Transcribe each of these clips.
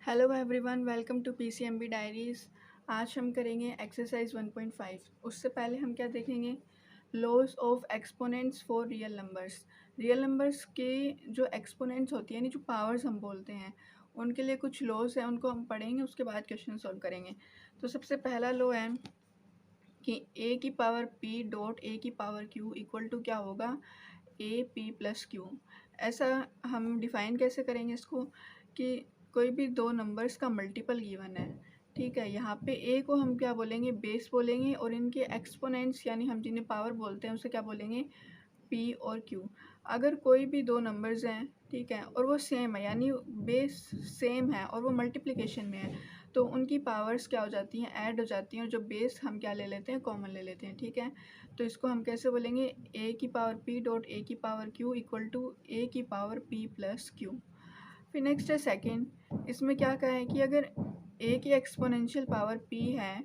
Hello everyone, welcome to PCMB diaries. आज हम करेंगे एक्सरसाइज 1.5। उससे पहले हम क्या देखेंगे, laws of exponents for real numbers. Real numbers के जो एक्सपोनेंट्स होती हैं, यानी जो पावर्स हम बोलते हैं, उनके लिए कुछ लॉज हैं, उनको हम पढ़ेंगे, उसके बाद क्वेश्चन सॉल्व करेंगे। तो सबसे पहला लॉ है कि ए की पावर पी डॉट ए की पावर क्यू इक्वल टू क्या होगा, ए पी प्लस क्यू। ऐसा हम डिफ़ाइन कैसे करेंगे इसको कि कोई भी दो नंबर्स का मल्टीपल गिवन है, ठीक है। यहाँ पे ए को हम क्या बोलेंगे, बेस बोलेंगे, और इनके एक्सपोनेंट्स यानी हम जिन्हें पावर बोलते हैं उसे क्या बोलेंगे, पी और क्यू। अगर कोई भी दो नंबर्स हैं, ठीक है, और वो सेम है, यानी बेस सेम है और वो मल्टीप्लिकेशन में है, तो उनकी पावर्स क्या हो जाती हैं, ऐड हो जाती हैं, और जो बेस हम क्या ले लेते हैं, कॉमन ले लेते हैं, ठीक है। तो इसको हम कैसे बोलेंगे, ए की पावर पी डॉट ए की पावर क्यू इक्वल टू ए की पावर पी प्लस क्यू। फिर नेक्स्ट है सेकेंड। इसमें क्या कहा है कि अगर ए की एक्सपोनेंशियल पावर पी है,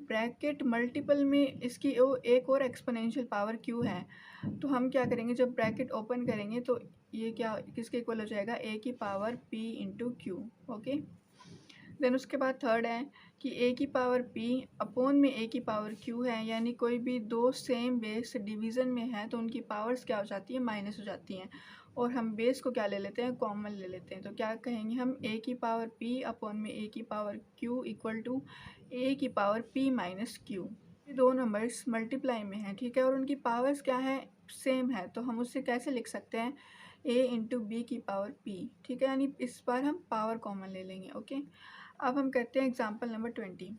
ब्रैकेट मल्टीपल में इसकी एक और एक्सपोनेंशियल पावर क्यू है, तो हम क्या करेंगे, जब ब्रैकेट ओपन करेंगे तो ये क्या किसके इक्वल हो जाएगा, ए की power p into q. Okay. Then उसके बाद थर्ड है कि ए की पावर पी अपॉन में ए की पावर क्यू है, यानी कोई भी दो सेम बेस डिवीज़न में है तो उनकी पावर्स क्या हो जाती है, माइनस हो जाती हैं, और हम बेस को क्या ले लेते हैं, कॉमन ले लेते हैं। तो क्या कहेंगे हम, ए की पावर पी अपॉन में ए की पावर क्यू इक्वल टू ए की पावर पी माइनस क्यू। ये दो नंबर्स मल्टीप्लाई में हैं, ठीक है, और उनकी पावर्स क्या है, सेम है, तो हम उससे कैसे लिख सकते हैं, ए इंटू बी की पावर पी, ठीक है, यानी इस बार हम पावर कॉमन ले लेंगे। ओके। अब हम करते हैं एग्जाम्पल नंबर 20।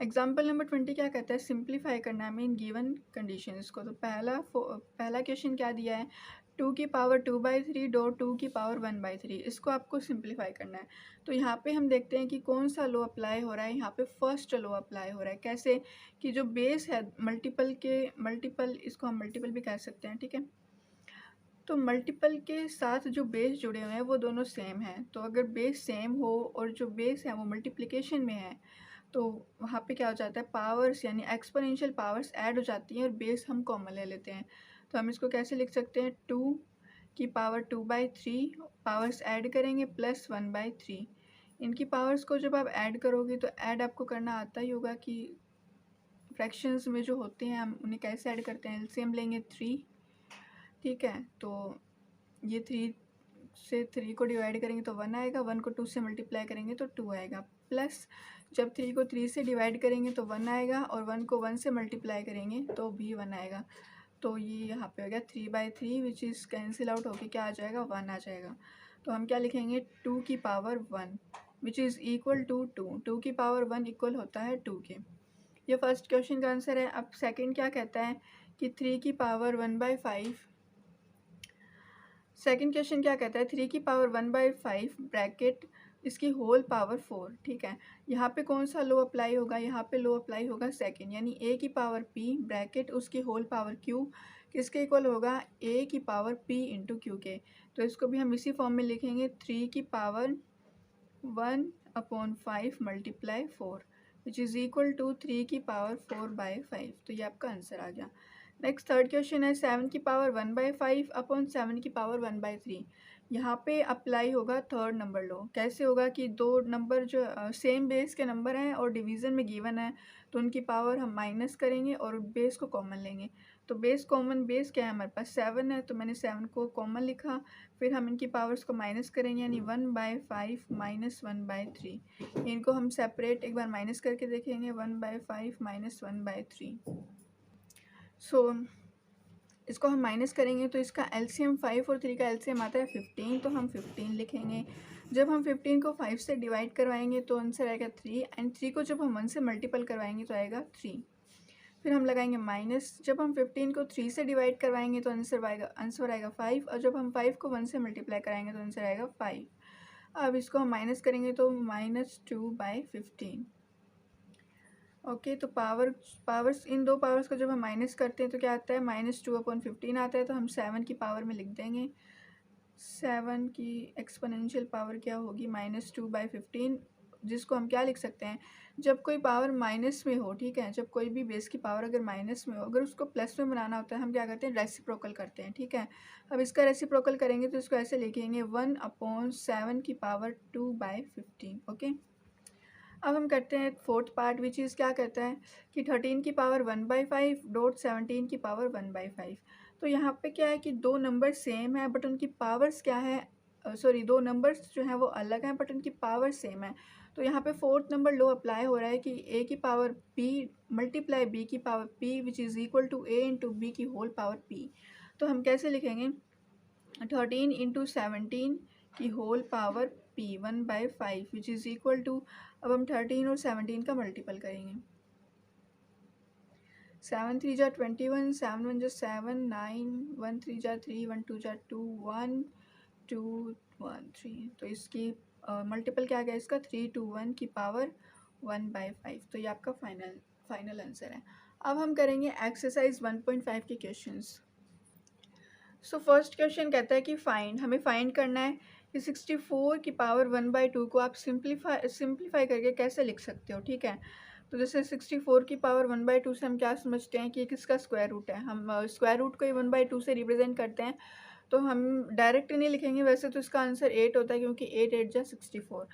एग्जाम्पल नंबर 20 क्या कहता है, सिंप्लीफाई करना है मीन गिवन कंडीशंस को। तो पहला क्वेश्चन क्या दिया है, 2 की पावर 2/3 डॉट 2 की पावर 1/3। इसको आपको सिंप्लीफाई करना है। तो यहाँ पे हम देखते हैं कि कौन सा लॉ अप्लाई हो रहा है, यहाँ पे फर्स्ट लॉ अप्लाई हो रहा है। कैसे कि जो बेस है मल्टीपल, इसको हम मल्टीपल भी कह सकते हैं, ठीक है। तो मल्टीपल के साथ जो बेस जुड़े हुए हैं वो दोनों सेम हैं। तो अगर बेस सेम हो और जो बेस है वो मल्टीप्लिकेशन में है, तो वहाँ पे क्या हो जाता है, पावर्स यानी एक्सपोनेंशियल पावर्स ऐड हो जाती हैं और बेस हम कॉमन ले लेते हैं। तो हम इसको कैसे लिख सकते हैं, 2 की पावर 2/3 पावर्स ऐड करेंगे प्लस 1/3। इनकी पावर्स को जब आप ऐड करोगे तो ऐड आपको करना आता ही होगा कि फ्रैक्शंस में जो होते हैं हम उन्हें कैसे ऐड करते हैं, एलसीएम लेंगे 3, ठीक है। तो ये 3 से 3 को डिवाइड करेंगे तो 1 आएगा, 1 को 2 से मल्टीप्लाई करेंगे तो 2 आएगा, प्लस जब 3 को 3 से डिवाइड करेंगे तो 1 आएगा, और 1 को 1 से मल्टीप्लाई करेंगे तो भी 1 आएगा। तो ये यहाँ पे हो गया 3/3 विच इज़ कैंसिल आउट होके क्या आ जाएगा, 1 आ जाएगा। तो हम क्या लिखेंगे, 2 की power 1 which is equal to 2। 2 की पावर 1 इक्वल होता है 2 के। ये फर्स्ट क्वेश्चन का आंसर है। अब सेकेंड क्या कहता है कि 3 की पावर 1/5। सेकेंड क्वेश्चन क्या कहता है, 3 की पावर 1/5 ब्रैकेट इसकी होल पावर 4, ठीक है। यहाँ पे कौन सा लो अप्लाई होगा, यहाँ पे लो अप्लाई होगा सेकेंड, यानी ए की पावर पी ब्रैकेट उसकी होल पावर क्यू किसके इक्वल होगा, ए की पावर पी इंटू क्यू के। तो इसको भी हम इसी फॉर्म में लिखेंगे, 3 की power 1/5 multiply 4 which is equal to 3 की पावर 4/5। तो ये आपका आंसर आ गया। नेक्स्ट थर्ड क्वेश्चन है, 7 की पावर 1/5 अपॉन 7 की पावर 1/3। यहाँ पे अप्लाई होगा थर्ड नंबर लो। कैसे होगा कि दो नंबर जो सेम बेस के नंबर हैं और डिवीज़न में गिवन है, तो उनकी पावर हम माइनस करेंगे और बेस को कॉमन लेंगे। तो बेस क्या है हमारे पास, 7 है, तो मैंने 7 को कॉमन लिखा। फिर हम इनकी पावर्स को माइनस करेंगे, यानी 1/5 माइनस 1/3। इनको हम सेपरेट एक बार माइनस करके देखेंगे, 1/5 माइनस 1/3। सो इसको हम माइनस करेंगे तो इसका एलसीएम 5 और 3 का एलसीएम आता है 15, तो हम 15 लिखेंगे। जब हम 15 को 5 से डिवाइड करवाएंगे तो आंसर आएगा 3, एंड 3 को जब हम 1 से मल्टीपल करवाएंगे तो आएगा 3। फिर हम लगाएंगे माइनस, जब हम 15 को 3 से डिवाइड करवाएंगे तो आंसर आएगा 5, और जब हम 5 को 1 से मल्टीप्लाई कराएंगे तो आंसर आएगा 5। अब इसको हम माइनस करेंगे तो -2/15। ओके। तो पावर्स इन दो पावर्स को जब हम माइनस करते हैं तो क्या आता है, -2/15 आता है। तो हम 7 की पावर में लिख देंगे, 7 की एक्सपोनेंशियल पावर क्या होगी, -2/15। जिसको हम क्या लिख सकते हैं, जब कोई पावर माइनस में हो, ठीक है, जब कोई भी बेस की पावर अगर माइनस में हो, अगर उसको प्लस में बनाना होता है हम क्या करते हैं, रेसिप्रोकल करते हैं, ठीक है। अब इसका रेसिप्रोकल करेंगे तो इसको ऐसे लिखेंगे 1/7 की पावर 2/15, ओके। अब हम करते हैं फोर्थ पार्ट, विच इज़ क्या करता है कि 13 की पावर 1/5 डॉट 17 की पावर 1/5। तो यहाँ पे क्या है कि दो नंबर सेम है बट उनकी पावर्स क्या है, सॉरी, दो नंबर्स जो हैं वो अलग हैं बट उनकी पावर सेम है। तो यहाँ पे फोर्थ नंबर लॉ अप्लाई हो रहा है कि a की पावर p मल्टीप्लाई b की power p which is equal to a into b की होल पावर p। तो हम कैसे लिखेंगे, 13 इंटू 17 की whole power p 1/5 which is equal to, अब हम 13 और 17 का मल्टीपल करेंगे, 7 3 जा 21, 7 1 जा 7, 9 1 3 जा 3, 1 2 जा 2, 1 2 1 3। तो इसकी मल्टीपल क्या आ गया इसका, 3 2 1 की पावर 1/5। तो ये आपका फाइनल आंसर है। अब हम करेंगे एक्सरसाइज 1.5 के क्वेश्चंस। सो फर्स्ट क्वेश्चन कहता है कि हमें फाइंड करना है कि 64 की पावर 1/2 को आप सिंप्लीफाई करके कैसे लिख सकते हो, ठीक है। तो जैसे 64 की पावर 1/2 से हम क्या समझते हैं कि किसका स्क्वायर रूट है, हम स्क्वायर रूट को ही 1/2 से रिप्रेजेंट करते हैं। तो हम डायरेक्ट नहीं लिखेंगे, वैसे तो इसका आंसर 8 होता है क्योंकि 8 8 जा 64,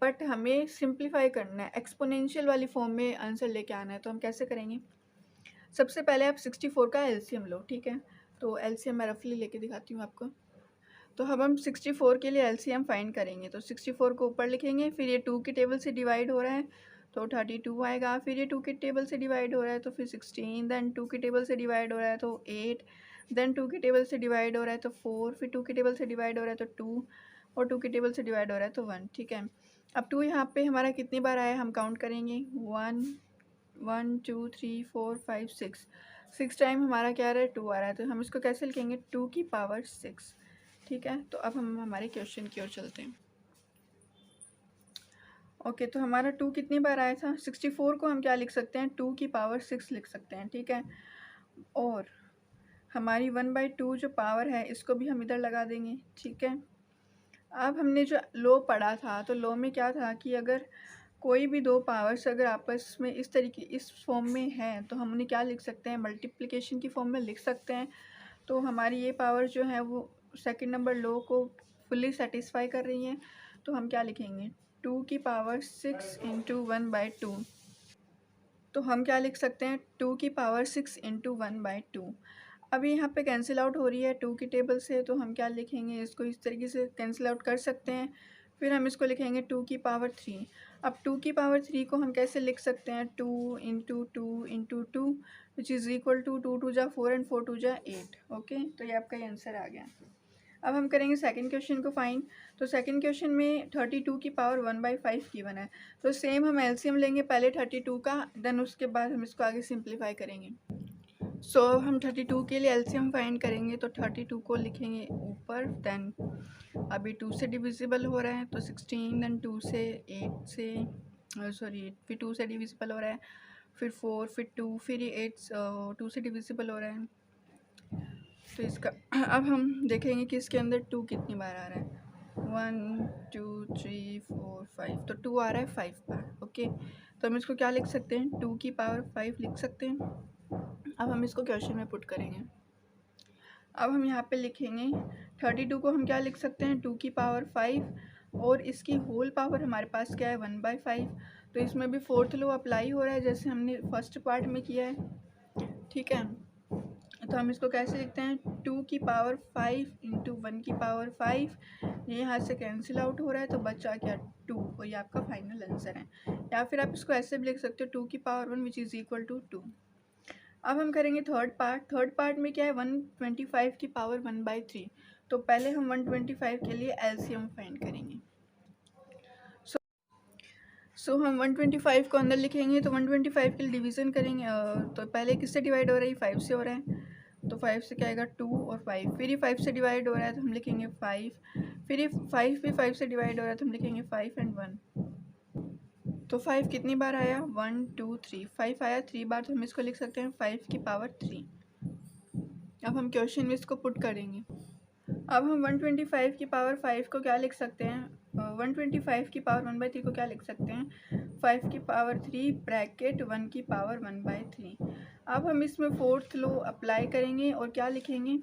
बट हमें सिंप्लीफाई करना है, एक्सपोनेंशियल वाली फॉर्म में आंसर लेके आना है। तो हम कैसे करेंगे, सबसे पहले आप 64 का एलसीएम लो, ठीक है। तो एलसीएम मैं रफली लेके दिखाती हूँ आपको। तो अब हम 64 के लिए एलसीएम फाइंड करेंगे। तो 64 को ऊपर लिखेंगे, फिर ये 2 की टेबल से डिवाइड हो रहा है तो 32 आएगा, फिर ये 2 की टेबल से डिवाइड हो रहा है तो फिर 16, देन 2 की टेबल से डिवाइड हो रहा है तो 8, देन 2 की टेबल से डिवाइड हो रहा है तो 4, फिर 2 की टेबल से डिवाइड हो रहा है तो 2, और 2 की टेबल से डिवाइड हो रहा है तो 1, ठीक है। अब 2 यहाँ पे हमारा कितनी बार आया हम काउंट करेंगे, 1 1 2 3 4 5 6 टाइम हमारा क्या आ रहा है, 2 आ रहा है। तो हम इसको कैसे लिखेंगे, 2 की पावर 6, ठीक है। तो अब हम हमारे क्वेश्चन की ओर चलते हैं। ओके, तो हमारा 2 कितनी बार आया था, 64 को हम क्या लिख सकते हैं, 2 की पावर 6 लिख सकते हैं, ठीक है। और हमारी 1/2 जो पावर है इसको भी हम इधर लगा देंगे, ठीक है। अब हमने जो लॉ पढ़ा था, तो लॉ में क्या था कि अगर कोई भी दो पावर्स अगर आपस में इस तरीके इस फॉर्म में हैं तो हम उन्हें क्या लिख सकते हैं, मल्टीप्लिकेशन की फॉर्म में लिख सकते हैं। तो हमारी ये पावर जो है वो सेकंड नंबर लॉ को फुल्ली सेटिस्फाई कर रही हैं। तो हम क्या लिखेंगे, 2 की पावर 6 इंटू 1/2। तो हम क्या लिख सकते हैं, 2 की पावर 6 इंटू 1/2। अभी यहाँ पे कैंसिल आउट हो रही है 2 की टेबल से, तो हम क्या लिखेंगे, इसको इस तरीके से कैंसिल आउट कर सकते हैं। फिर हम इसको लिखेंगे 2 की पावर 3। अब 2 की पावर 3 को हम कैसे लिख सकते हैं, 2 into 2 into 2 which is equal to 2 2 जा 4 एंड 4 2 जा 8, ओके। तो ये आपका ये आंसर आ गया। अब हम करेंगे सेकंड क्वेश्चन को फाइंड। तो सेकंड क्वेश्चन में 32 की पावर 1/5 गिवन है। तो सेम हम एलसीएम लेंगे पहले 32 का, देन उसके बाद हम इसको आगे सिंप्लीफाई करेंगे। सो हम 32 के लिए एलसीएम फाइंड करेंगे। तो 32 को लिखेंगे ऊपर, देन अभी 2 से डिविजिबल हो रहा है तो 16, देन 2 से 8 से सॉरी फिर 2 से डिविजिबल हो रहा है, फिर 4, फिर 2, फिर ये 8 2 से डिविजिबल हो रहा है। तो इसका अब हम देखेंगे कि इसके अंदर 2 कितनी बार आ रहा है, 1 2 3 4 5। तो 2 आ रहा है 5 बार, ओके। तो हम इसको क्या लिख सकते हैं, 2 की पावर 5 लिख सकते हैं। अब हम इसको क्वेश्चन में पुट करेंगे। अब हम यहाँ पे लिखेंगे 32 को हम क्या लिख सकते हैं, 2 की पावर 5, और इसकी होल पावर हमारे पास क्या है, 1/5। तो इसमें भी फोर्थ लॉ अप्लाई हो रहा है जैसे हमने फर्स्ट पार्ट में किया है, ठीक है। तो हम इसको कैसे लिखते हैं, 2 की पावर 5 इंटू 1 की पावर 5, ये यहाँ से कैंसिल आउट हो रहा है तो बचा क्या, 2, और ये आपका फाइनल आंसर है। या फिर आप इसको ऐसे भी लिख सकते हो, 2 की power 1 which is equal to 2। अब हम करेंगे थर्ड पार्ट में क्या है, 125 की पावर 1/3। तो पहले हम 125 के लिए एलसीएम फाइंड करेंगे। सो हम 125 को अंदर लिखेंगे, तो 125 के लिए डिवीज़न करेंगे। तो पहले किससे डिवाइड हो रहा है, 5 से हो रहा है। तो 5 से क्या आएगा, 2 और 5, फिर ये 5 से डिवाइड हो रहा है तो हम लिखेंगे 5, फिर ये 5 भी 5 से डिवाइड हो रहा है तो हम लिखेंगे 5 एंड 1। तो 5 कितनी बार आया, 1 2 3, 5 आया 3 बार, तो हम इसको लिख सकते हैं 5 की पावर 3। अब हम क्वेश्चन में इसको पुट करेंगे। अब हम 125 की पावर 5 को क्या लिख सकते हैं, 125 की पावर 1/3 को क्या लिख सकते हैं, 5 की पावर 3 ब्रैकेट 1 की पावर 1/3। अब हम इसमें फोर्थ लॉ अप्लाई करेंगे और क्या लिखेंगे,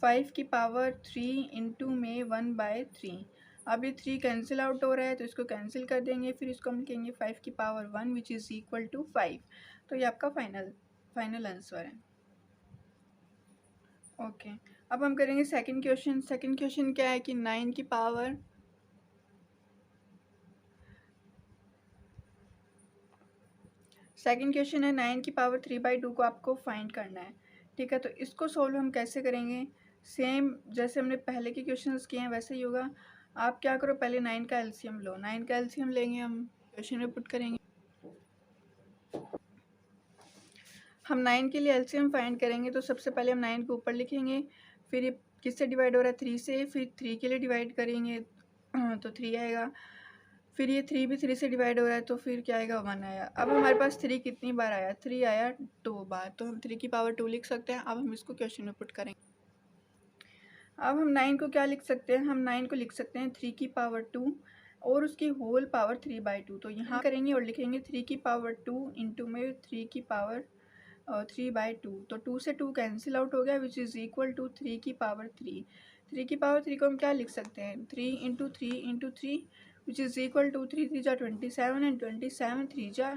5 की पावर 3 इंटू में 1/3। अब ये 3 कैंसिल आउट हो रहा है तो इसको कैंसिल कर देंगे, फिर इसको हम लिखेंगे 5 की power 1 which is equal to 5। तो ये आपका फाइनल आंसर है। ओके अब हम करेंगे सेकंड क्वेश्चन। सेकंड क्वेश्चन क्या है कि 9 की पावर सेकंड क्वेश्चन है 9 की पावर 3/2 को आपको फाइंड करना है। ठीक है, तो इसको सॉल्व हम कैसे करेंगे, सेम जैसे हमने पहले के क्वेश्चंस किए हैं वैसे ही होगा। आप क्या करो, पहले 9 का एलसीएम लो। 9 का एलसीएम लेंगे, हम क्वेश्चन में पुट करेंगे। हम 9 के लिए एलसीएम फाइंड करेंगे तो सबसे पहले हम 9 को ऊपर लिखेंगे, फिर ये किससे डिवाइड हो रहा है, 3 से, फिर 3 के लिए डिवाइड करेंगे तो 3 आएगा, फिर ये 3 भी 3 से डिवाइड हो रहा है तो फिर क्या आएगा, 1 आया। अब हमारे पास 3 कितनी बार आया, 3 आया 2 बार, तो हम 3 की पावर 2 लिख सकते हैं। अब हम इसको क्वेश्चन में पुट करेंगे। अब हम 9 को क्या लिख सकते हैं, हम 9 को लिख सकते हैं 3 की पावर 2 और उसकी होल पावर 3/2। तो यहाँ करेंगे और लिखेंगे 3 की पावर 2 इंटू में 3 की पावर 3/2। तो 2 से 2 कैंसिल आउट हो गया विच इज़ इक्वल टू 3 की पावर 3। 3 की पावर 3 को हम क्या लिख सकते हैं, 3 into 3 into 3 which is equal to 3 3 जा 27 एंड 27 3 जा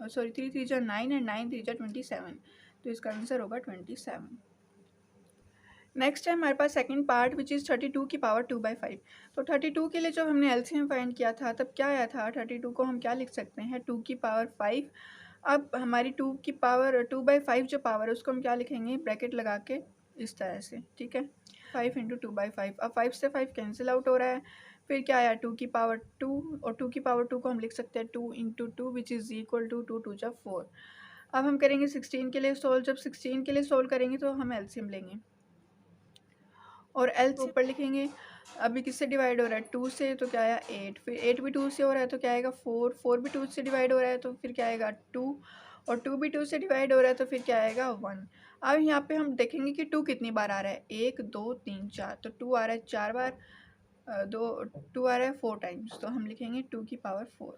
3 3 जा 9 एंड 9 3 जा 27। तो इसका आंसर होगा 27। नेक्स्ट है हमारे पास सेकंड पार्ट विच इज़ 32 की पावर 2/5। तो 32 के लिए जब हमने एलसीएम फाइंड किया था तब क्या आया था, 32 को हम क्या लिख सकते हैं, 2 की पावर 5। अब हमारी 2 की पावर 2/5 जो पावर है उसको हम क्या लिखेंगे, ब्रैकेट लगा के इस तरह से। ठीक है, 5 इंटू 2/5। अब 5 से 5 कैंसिल आउट हो रहा है, फिर क्या आया 2 की पावर 2 और 2 की पावर 2 को हम लिख सकते हैं 2 into 2 which is equal to 2 2 जा 4। अब हम करेंगे 16 के लिए सोल्व। जब 16 के लिए सोल्व करेंगे तो हम एलसीएम लेंगे और एल ऊपर लिखेंगे। अभी किससे डिवाइड हो रहा है, 2 से, तो क्या आया 8, फिर 8 भी 2 से हो रहा है तो क्या आएगा 4, 4 भी 2 से डिवाइड हो रहा है तो फिर क्या आएगा 2, और 2 भी 2 से डिवाइड हो रहा है तो फिर क्या आएगा 1। अब यहाँ पे हम देखेंगे कि 2 कितनी बार आ रहा है, 1 2 3 4, तो 2 आ रहा है 4 बार, 2 आ रहा है 4 टाइम्स, तो हम लिखेंगे 2 की पावर 4।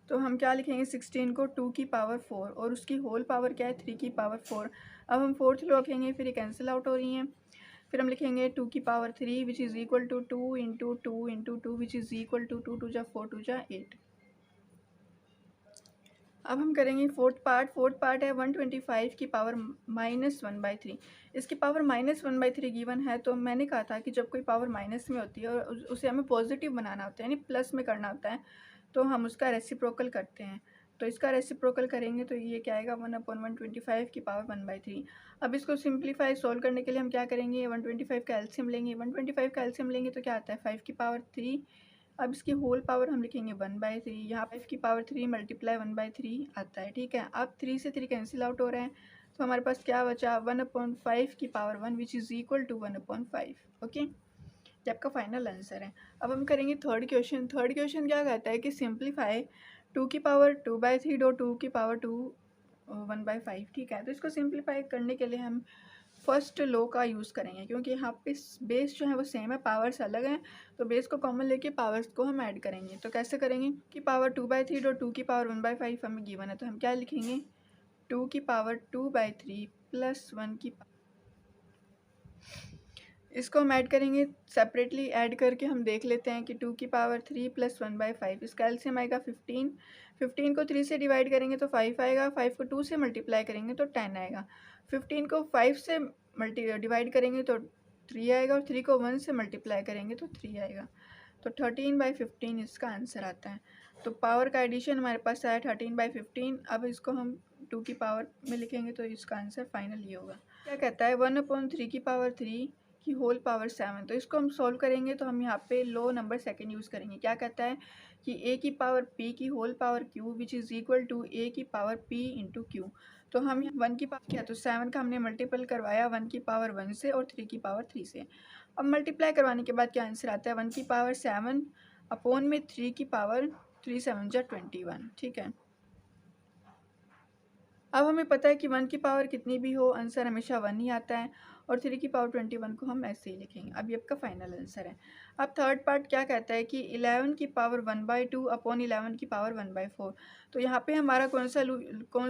तो हम क्या लिखेंगे, 16 को 2 की पावर 4 और उसकी होल पावर क्या है 3 की पावर 4। अब हम फोर्थ लो रखेंगे, फिर ये कैंसिल आउट हो रही हैं, फिर हम लिखेंगे 2 की power 3 which is equal to 2 into 2 into 2 which is equal to 2 2 जा 4 2 जा 8। अब हम करेंगे फोर्थ पार्ट है 125 की पावर -1/3। इसकी पावर -1/3 गिवन है, तो मैंने कहा था कि जब कोई पावर माइनस में होती है और उसे हमें पॉजिटिव बनाना होता है यानी प्लस में करना होता है तो हम उसका रेसिप्रोकल करते हैं। तो इसका रेसिप्रोकल करेंगे तो ये क्या आएगा 1/125 की पावर 1/3। अब इसको सिंप्लीफाई सोल्व करने के लिए हम क्या करेंगे, 125 का एलसीएम लेंगे। 125 का एलसीएम लेंगे तो क्या आता है 5 की पावर 3। अब इसकी होल पावर हम लिखेंगे 1/3। यहाँ 5 की पावर 3 मल्टीप्लाई 1/3 आता है। ठीक है, अब 3 से 3 कैंसिल आउट हो रहे हैं तो हमारे पास क्या बचा 1/5 की power 1 which is equal to 1/5। Okay, ये आपका फाइनल आंसर है। अब हम करेंगे थर्ड क्वेश्चन। थर्ड क्वेश्चन क्या कहता है कि सिंप्लीफाई 2 की पावर 2/3 डॉट 2 की पावर 2 1/5। ठीक है, तो इसको सिंप्लीफाई करने के लिए हम फर्स्ट लो का यूज़ करेंगे क्योंकि यहाँ पे बेस जो है वो सेम है, पावर्स अलग हैं, तो बेस को कॉमन लेके पावर्स को हम ऐड करेंगे। तो कैसे करेंगे कि पावर 2/3 और 2 की पावर 1/5 हमें गिवन है, तो हम क्या लिखेंगे 2 की पावर 2/3 प्लस 1 की, इसको हम ऐड करेंगे सेपरेटली। ऐड करके हम देख लेते हैं कि 2 की पावर 3 प्लस 1/5, इसका एलसीएम आएगा 15। 15 को 3 से डिवाइड करेंगे तो 5 आएगा, 5 को 2 से मल्टीप्लाई करेंगे तो 10 आएगा, 15 को 5 से डिवाइड करेंगे तो 3 आएगा और 3 को 1 से मल्टीप्लाई करेंगे तो 3 आएगा। तो 13/15 इसका आंसर आता है। तो पावर का एडिशन हमारे पास आया 13/15। अब इसको हम 2 की पावर में लिखेंगे तो इसका आंसर फाइनल ये होगा। क्या कहता है 1/3 की पावर 3 की होल पावर 7। तो इसको हम सॉल्व करेंगे तो हम यहाँ पे लो नंबर सेकंड यूज़ करेंगे। क्या कहता है कि a की पावर p की whole power q which is equal to a की पावर p इंटू क्यू। तो हम 1 की पावर किया तो 7 का हमने मल्टीपल करवाया 1 की पावर 1 से और 3 की पावर 3 से। अब मल्टीप्लाई करवाने के बाद क्या आंसर आता है 1 की पावर 7 अपॉन में 3 की पावर 3 7 जा 21। ठीक है, अब हमें पता है कि 1 की पावर कितनी भी हो आंसर हमेशा 1 ही आता है और 3 की पावर 21 को हम ऐसे ही लिखेंगे। अब ये आपका फाइनल आंसर है। अब थर्ड पार्ट क्या कहता है कि 11 की पावर 1/2 अपॉन 11 की पावर 1/4। तो यहाँ पे हमारा कौन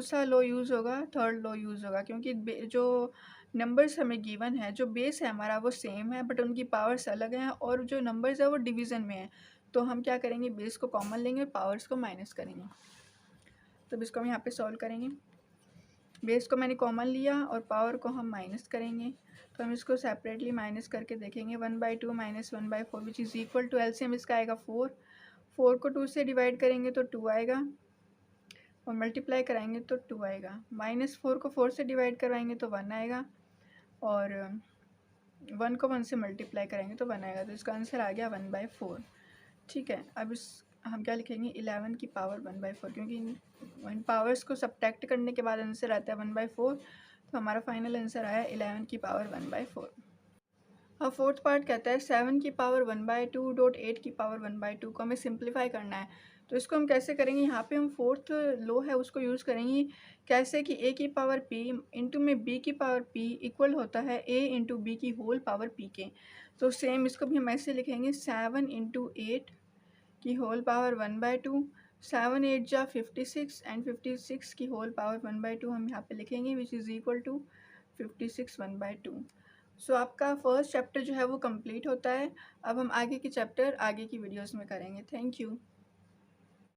सा लॉ यूज़ होगा? थर्ड लॉ यूज़ होगा, क्योंकि जो नंबर्स हमें गिवन है, जो बेस है हमारा वो सेम है बट उनकी पावर्स अलग हैं, और जो नंबर्स है वो डिवीज़न में है। तो हम क्या करेंगे, बेस को कॉमन लेंगे और पावर्स को माइनस करेंगे। तो इसको हम यहाँ पे सॉल्व करेंगे। बेस को मैंने कॉमन लिया और पावर को हम माइनस करेंगे। तो हम इसको सेपरेटली माइनस करके देखेंगे। 1/2 minus 1/4 which is equal to, LCM इसका आएगा 4। 4 को 2 से डिवाइड करेंगे तो 2 आएगा, और मल्टीप्लाई कराएंगे तो 2 आएगा। -4 को 4 से डिवाइड करवाएंगे तो 1 आएगा, और 1 को 1 से मल्टीप्लाई करेंगे तो 1 आएगा। तो इसका आंसर आ गया 1/4। ठीक है, अब इस हम क्या लिखेंगे, 11 की पावर 1/4, क्योंकि इन पावर्स को सब्ट्रैक्ट करने के बाद आंसर आता है 1/4। तो हमारा फाइनल आंसर आया 11 की पावर 1/4। अब फोर्थ पार्ट कहता है 7 की पावर 1/2 डॉट 8 की पावर 1/2 को हमें सिंप्लीफाई करना है। तो इसको हम कैसे करेंगे, यहाँ पे हम फोर्थ लो है उसको यूज़ करेंगे। कैसे कि a की पावर p इंटू में b की पावर p इक्वल होता है a इंटू बी की होल पावर p के। तो सेम इसको भी हम ऐसे लिखेंगे, 7 इंटू 8 की होल पावर 1/2। 7 8 जा 56 एंड 56 की होल पावर 1/2 हम यहाँ पे लिखेंगे, विच इज़ इक्वल टू 56 1/2। सो आपका फर्स्ट चैप्टर जो है वो कंप्लीट होता है। अब हम आगे के चैप्टर आगे की वीडियोस में करेंगे। Thank you.